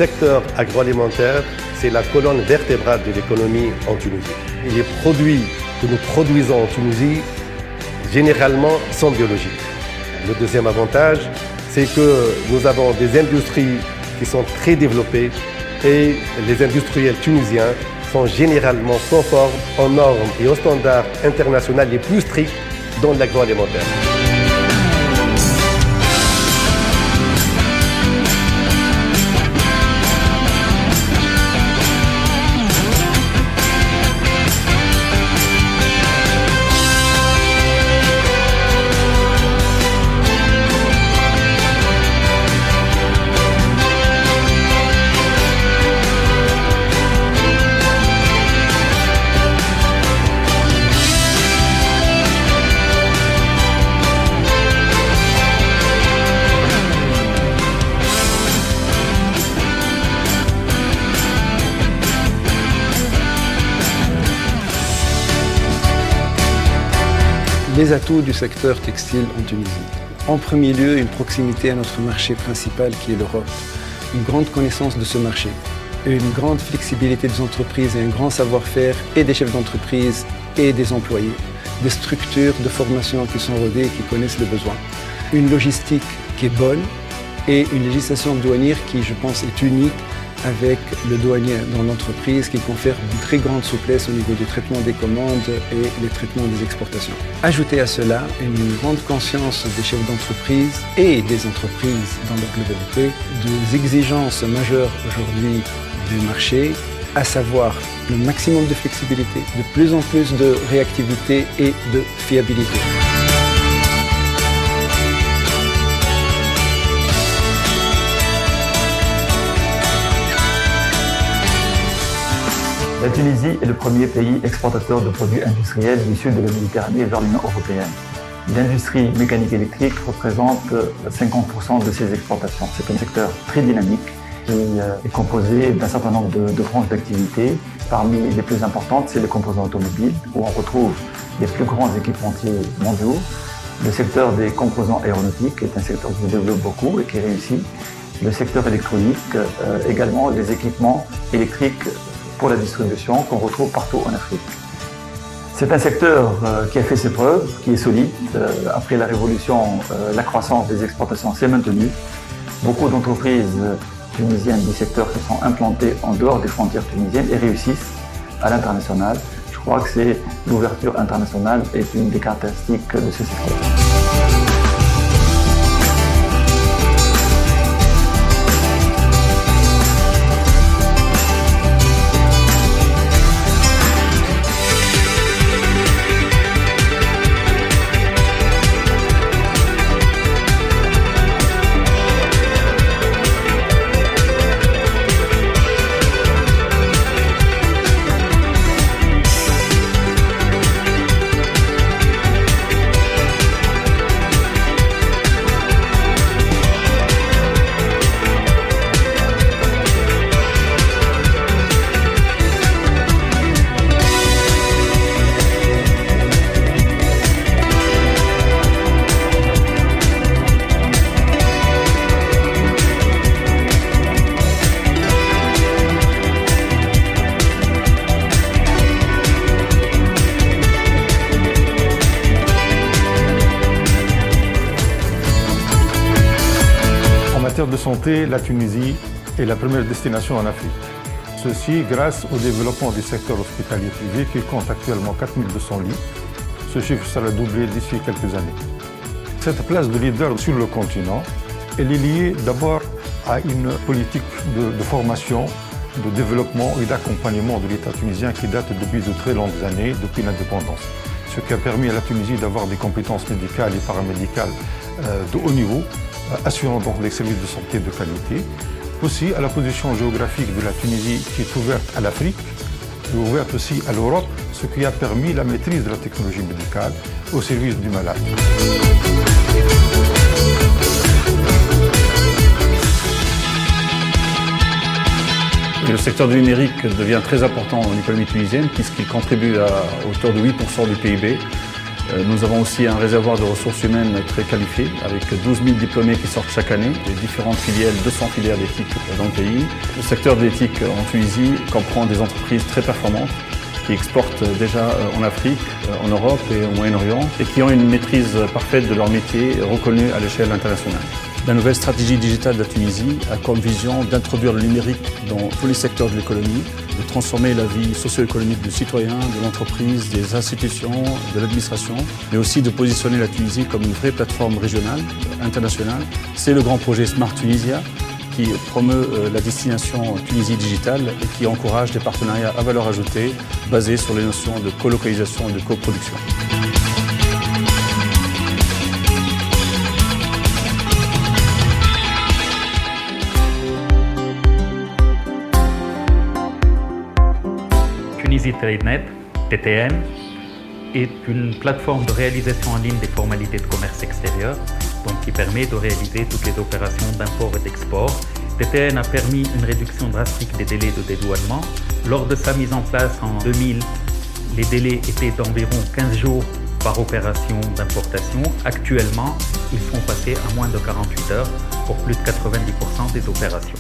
secteur agroalimentaire, c'est la colonne vertébrale de l'économie en Tunisie. Et les produits que nous produisons en Tunisie, généralement, sont biologiques. Le deuxième avantage, c'est que nous avons des industries qui sont très développées et les industriels tunisiens sont généralement conformes aux normes et aux standards internationaux les plus stricts dans l'agroalimentaire. Les atouts du secteur textile en Tunisie. En premier lieu, une proximité à notre marché principal qui est l'Europe. Une grande connaissance de ce marché. Une grande flexibilité des entreprises et un grand savoir-faire et des chefs d'entreprise et des employés. Des structures de formation qui sont rodées et qui connaissent les besoins. Une logistique qui est bonne et une législation douanière qui, je pense, est unique avec le douanier dans l'entreprise qui confère une très grande souplesse au niveau du traitement des commandes et les traitements des exportations. Ajoutez à cela une grande conscience des chefs d'entreprise et des entreprises dans leur globalité des exigences majeures aujourd'hui du marché, à savoir le maximum de flexibilité, de plus en plus de réactivité et de fiabilité. La Tunisie est le premier pays exportateur de produits industriels du sud de la Méditerranée vers l'Union européenne. L'industrie mécanique électrique représente 50% de ses exportations. C'est un secteur très dynamique qui est composé d'un certain nombre de branches d'activité. Parmi les plus importantes, c'est les composants automobiles, où on retrouve les plus grands équipementiers mondiaux. Le secteur des composants aéronautiques est un secteur qui se développe beaucoup et qui réussit. Le secteur électronique, également les équipements électriques pour la distribution qu'on retrouve partout en Afrique. C'est un secteur qui a fait ses preuves, qui est solide. Après la révolution, la croissance des exportations s'est maintenue. Beaucoup d'entreprises tunisiennes du secteur se sont implantées en dehors des frontières tunisiennes et réussissent à l'international. Je crois que l'ouverture internationale est une des caractéristiques de ce secteur. En matière de santé, la Tunisie est la première destination en Afrique. Ceci grâce au développement du secteur hospitalier privé qui compte actuellement 4200 lits. Ce chiffre sera doublé d'ici quelques années. Cette place de leader sur le continent, elle est liée d'abord à une politique de formation, de développement et d'accompagnement de l'État tunisien qui date depuis de très longues années, depuis l'indépendance. Ce qui a permis à la Tunisie d'avoir des compétences médicales et paramédicales de haut niveau, assurant donc des services de santé de qualité. Aussi à la position géographique de la Tunisie qui est ouverte à l'Afrique, et ouverte aussi à l'Europe, ce qui a permis la maîtrise de la technologie médicale au service du malade. Le secteur du numérique devient très important dans l'économie tunisienne puisqu'il contribue à hauteur de 8% du PIB. Nous avons aussi un réservoir de ressources humaines très qualifié, avec 12 000 diplômés qui sortent chaque année, des différentes filières, 200 filières d'éthique dans le pays. Le secteur de l'éthique en Tunisie comprend des entreprises très performantes qui exportent déjà en Afrique, en Europe et au Moyen-Orient et qui ont une maîtrise parfaite de leur métier reconnue à l'échelle internationale. La nouvelle stratégie digitale de la Tunisie a comme vision d'introduire le numérique dans tous les secteurs de l'économie, de transformer la vie socio-économique du citoyen, de l'entreprise, des institutions, de l'administration, mais aussi de positionner la Tunisie comme une vraie plateforme régionale, internationale. C'est le grand projet Smart Tunisia qui promeut la destination Tunisie digitale et qui encourage des partenariats à valeur ajoutée basés sur les notions de colocalisation et de coproduction. Tunisie TradeNet, TTN, est une plateforme de réalisation en ligne des formalités de commerce extérieur, donc qui permet de réaliser toutes les opérations d'import et d'export. TTN a permis une réduction drastique des délais de dédouanement. Lors de sa mise en place en 2000, les délais étaient d'environ 15 jours par opération d'importation. Actuellement, ils sont passés à moins de 48 heures pour plus de 90% des opérations.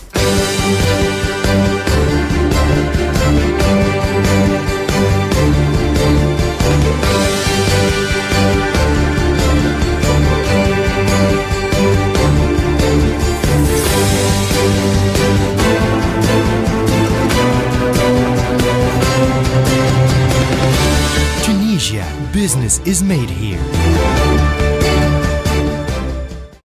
Tunisia, business is made here.